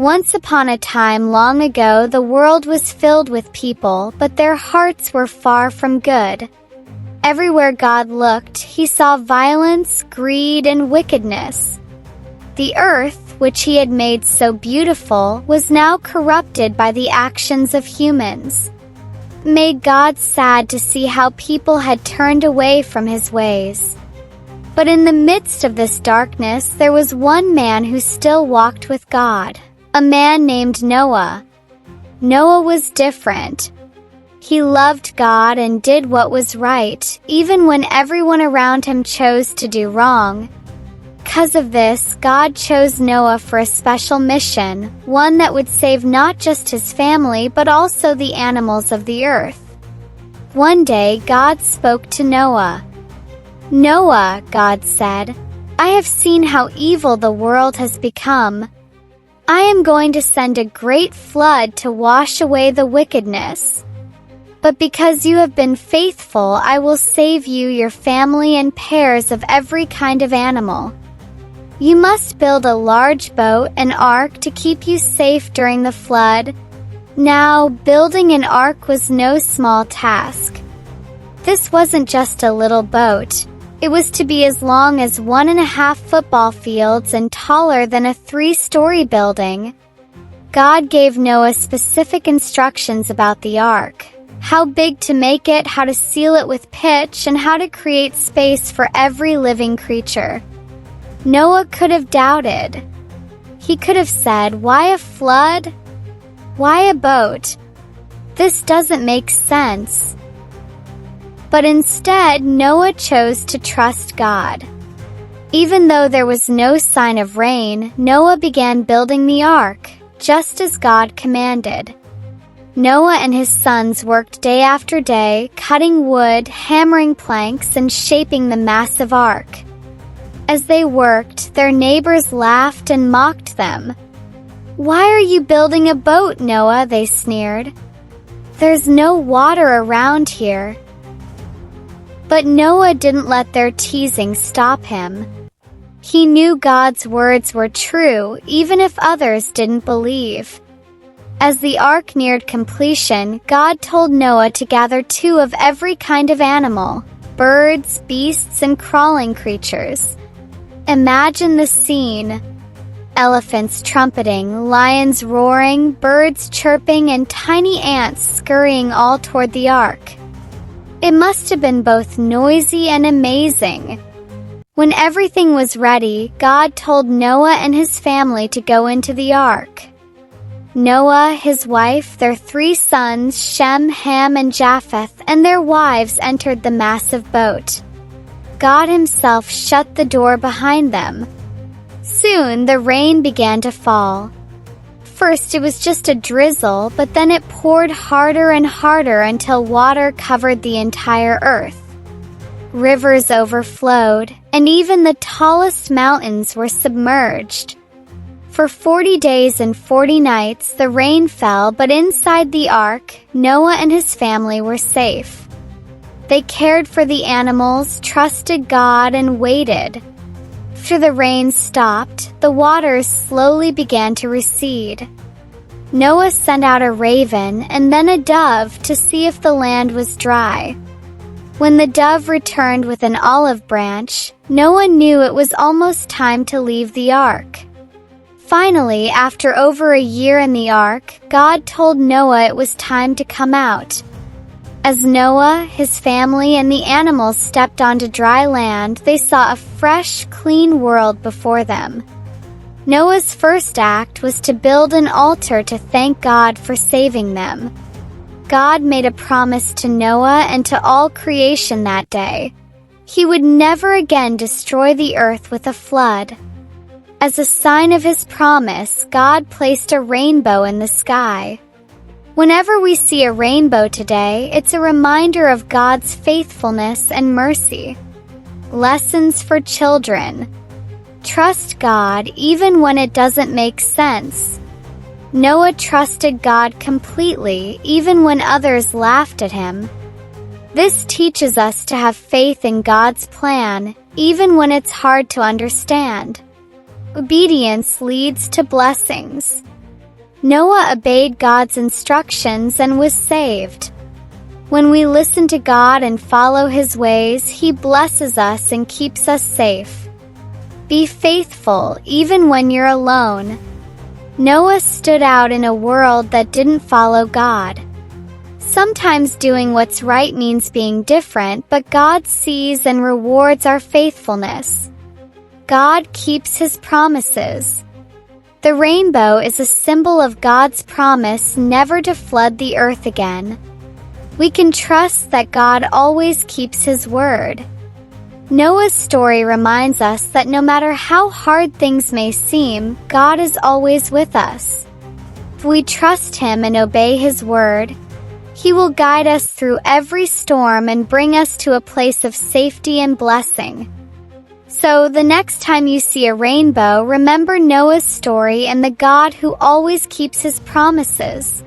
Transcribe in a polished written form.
Once upon a time long ago, the world was filled with people, but their hearts were far from good. Everywhere God looked, he saw violence, greed, and wickedness. The earth, which he had made so beautiful, was now corrupted by the actions of humans. It made God sad to see how people had turned away from his ways. But in the midst of this darkness, there was one man who still walked with God, a man named Noah. Noah was different. He loved God and did what was right, even when everyone around him chose to do wrong. Because of this, God chose Noah for a special mission, one that would save not just his family but also the animals of the earth. One day, God spoke to Noah. "Noah," God said, "I have seen how evil the world has become. I am going to send a great flood to wash away the wickedness. But because you have been faithful, I will save you, your family, and pairs of every kind of animal. You must build a large boat, an ark, to keep you safe during the flood." Now, building an ark was no small task. This wasn't just a little boat. It was to be as long as 1.5 football fields and taller than a 3-story building. God gave Noah specific instructions about the ark: how big to make it, how to seal it with pitch, and how to create space for every living creature. Noah could have doubted. He could have said, "Why a flood? Why a boat? This doesn't make sense." But instead, Noah chose to trust God. Even though there was no sign of rain, Noah began building the ark, just as God commanded. Noah and his sons worked day after day, cutting wood, hammering planks, and shaping the massive ark. As they worked, their neighbors laughed and mocked them. "Why are you building a boat, Noah?" they sneered. "There's no water around here." But Noah didn't let their teasing stop him. He knew God's words were true, even if others didn't believe. As the ark neared completion, God told Noah to gather 2 of every kind of animal: birds, beasts, and crawling creatures. Imagine the scene: elephants trumpeting, lions roaring, birds chirping, and tiny ants scurrying all toward the ark. It must have been both noisy and amazing. When everything was ready, God told Noah and his family to go into the ark. Noah, his wife, their 3 sons, Shem, Ham, and Japheth, and their wives entered the massive boat. God himself shut the door behind them. Soon, the rain began to fall. First, it was just a drizzle, but then it poured harder and harder until water covered the entire earth. Rivers overflowed, and even the tallest mountains were submerged. For 40 days and 40 nights, the rain fell, but inside the ark, Noah and his family were safe. They cared for the animals, trusted God, and waited. After the rain stopped, the waters slowly began to recede. Noah sent out a raven and then a dove to see if the land was dry. When the dove returned with an olive branch, Noah knew it was almost time to leave the ark. Finally, after over a year in the ark, God told Noah it was time to come out. As Noah, his family, and the animals stepped onto dry land, they saw a fresh, clean world before them. Noah's first act was to build an altar to thank God for saving them. God made a promise to Noah and to all creation that day. He would never again destroy the earth with a flood. As a sign of his promise, God placed a rainbow in the sky. Whenever we see a rainbow today, it's a reminder of God's faithfulness and mercy. Lessons for children. Trust God even when it doesn't make sense. Noah trusted God completely even when others laughed at him. This teaches us to have faith in God's plan even when it's hard to understand. Obedience leads to blessings. Noah obeyed God's instructions and was saved. When we listen to God and follow His ways, He blesses us and keeps us safe. Be faithful even when you're alone. Noah stood out in a world that didn't follow God. Sometimes doing what's right means being different, but God sees and rewards our faithfulness. God keeps His promises. The rainbow is a symbol of God's promise never to flood the earth again. We can trust that God always keeps His word. Noah's story reminds us that no matter how hard things may seem, God is always with us. If we trust Him and obey His word, He will guide us through every storm and bring us to a place of safety and blessing. So, the next time you see a rainbow, remember Noah's story and the God who always keeps His promises.